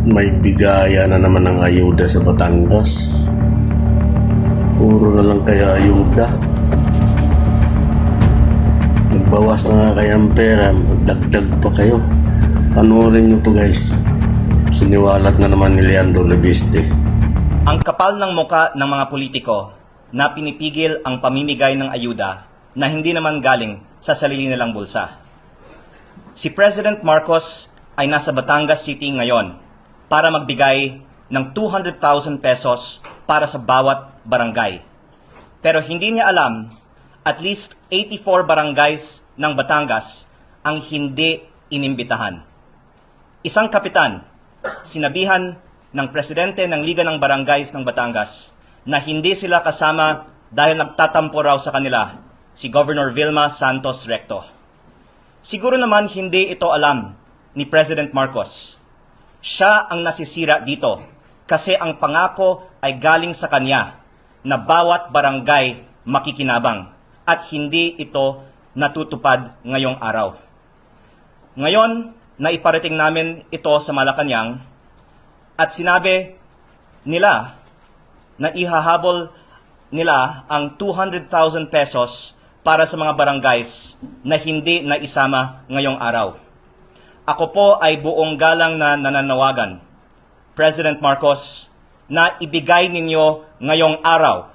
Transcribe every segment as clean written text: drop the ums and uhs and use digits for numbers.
May bigaya na naman ng ayuda sa Batangas. Puro na lang kaya ayuda. Nagbawas na nga kaya ang pera, magdagdag pa kayo. Panoorin nyo to guys. Siniwalat na naman ni Leandro Lebiste. Ang kapal ng muka ng mga politiko na pinipigil ang pamimigay ng ayuda na hindi naman galing sa sarili nilang bulsa. Si President Marcos ay nasa Batangas City ngayon para magbigay ng 200,000 pesos para sa bawat barangay. Pero hindi niya alam, at least 84 barangays ng Batangas ang hindi inimbitahan. Isang kapitan, sinabihan ng presidente ng Liga ng Barangays ng Batangas na hindi sila kasama dahil nagtatampo raw sa kanila si Governor Vilma Santos Recto. Siguro naman hindi ito alam ni President Marcos. Siya ang nasisira dito kasi ang pangako ay galing sa kanya na bawat barangay makikinabang at hindi ito natutupad ngayong araw. Ngayon, naiparating namin ito sa Malacanang at sinabi nila na ihahabol nila ang 200,000 pesos para sa mga barangays na hindi naisama ngayong araw. Ako po ay buong galang na nananawagan, President Marcos, na ibigay ninyo ngayong araw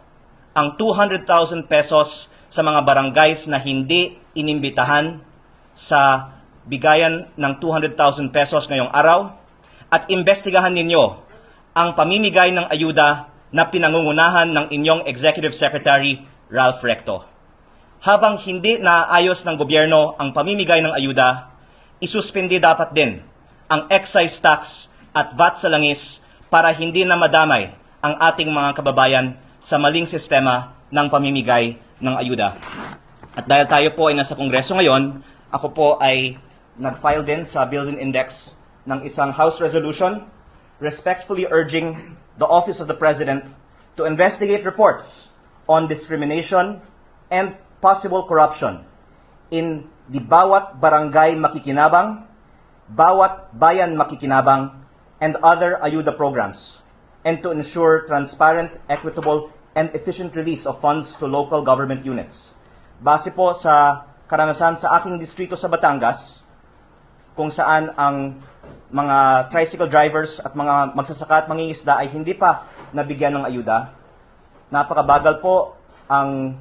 ang 200,000 pesos sa mga barangays na hindi inimbitahan sa bigayan ng 200,000 pesos ngayong araw at imbestigahan ninyo ang pamimigay ng ayuda na pinangungunahan ng inyong Executive Secretary Ralph Recto. Habang hindi naayos ng gobyerno ang pamimigay ng ayuda, isuspindi dapat din ang excise tax at VAT sa langis para hindi na madamay ang ating mga kababayan sa maling sistema ng pamimigay ng ayuda. At dahil tayo po ay nasa Kongreso ngayon, ako po ay nag-file din sa Bills and Index ng isang House Resolution respectfully urging the Office of the President to investigate reports on discrimination and possible corruption in the bawat barangay makikinabang, bawat bayan makikinabang, and other ayuda programs, and to ensure transparent, equitable, and efficient release of funds to local government units. Base po sa karanasan sa aking distrito sa Batangas, kung saan ang mga tricycle drivers at mga magsasaka at mangingisda ay hindi pa nabigyan ng ayuda, napakabagal po ang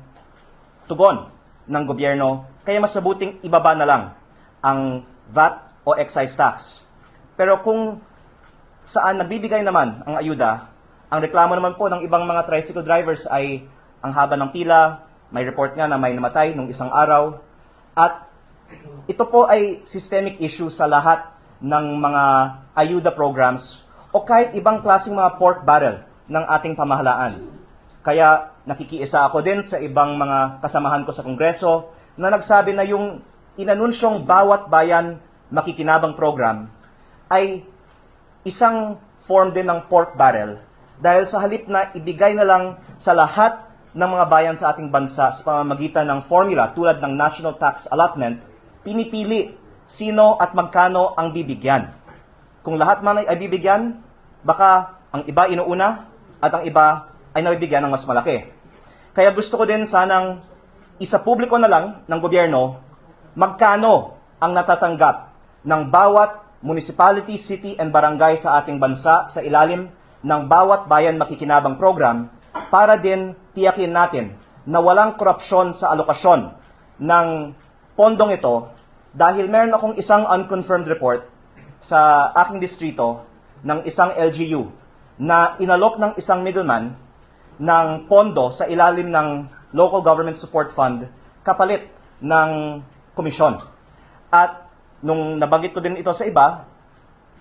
tugon ng gobyerno, kaya mas mabuting ibaba na lang ang VAT o excise tax. Pero kung saan nagbibigay naman ang ayuda, ang reklamo naman po ng ibang mga tricycle drivers ay ang haba ng pila, may report nga na may namatay nung isang araw, at ito po ay systemic issue sa lahat ng mga ayuda programs o kahit ibang klaseng mga pork barrel ng ating pamahalaan. Kaya nakikiisa ako din sa ibang mga kasamahan ko sa Kongreso na nagsabi na yung inanunsyong bawat bayan makikinabang program ay isang form din ng pork barrel dahil sa halip na ibigay na lang sa lahat ng mga bayan sa ating bansa sa pamamagitan ng formula tulad ng National Tax Allotment, pinipili sino at magkano ang bibigyan. Kung lahat man ay bibigyan, baka ang iba inuuna at ang iba ay nabibigyan ng mas malaki. Kaya gusto ko din sanang isa-publiko na lang ng gobyerno magkano ang natatanggap ng bawat municipality, city, and barangay sa ating bansa sa ilalim ng bawat bayan makikinabang program para din tiyakin natin na walang korupsyon sa alokasyon ng pondong ito dahil meron akong isang unconfirmed report sa aking distrito ng isang LGU na inalok ng isang middleman ng pondo sa ilalim ng Local Government Support Fund kapalit ng komisyon. At nung nabanggit ko din ito sa iba,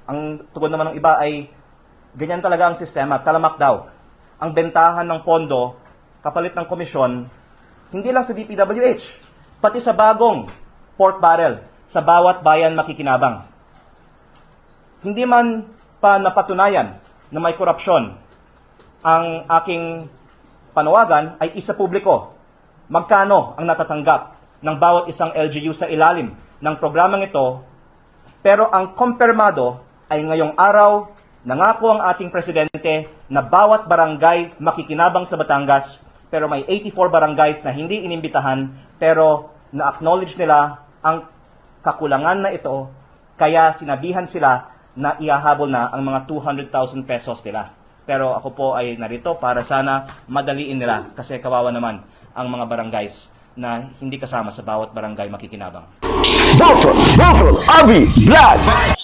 ang tugon naman ng iba ay ganyan talaga ang sistema, talamak daw. Ang bentahan ng pondo kapalit ng komisyon, hindi lang sa DPWH, pati sa bagong pork barrel sa bawat bayan makikinabang. Hindi man pa napatunayan na may korupsyon, ang aking panawagan ay isa publiko. Magkano ang natatanggap ng bawat isang LGU sa ilalim ng programang ito, pero ang kumpirmado ay ngayong araw Nangako ang ating presidente na bawat barangay makikinabang sa Batangas, pero may 84 barangays na hindi inimbitahan, pero na-acknowledge nila ang kakulangan na ito, kaya sinabihan sila na ihahabol na ang mga 200,000 pesos nila. Pero ako po ay narito para sana madaliin nila, kasi kawawa naman ang mga barangays na hindi kasama sa bawat barangay makikinabang. Botol, Abi, Vlad!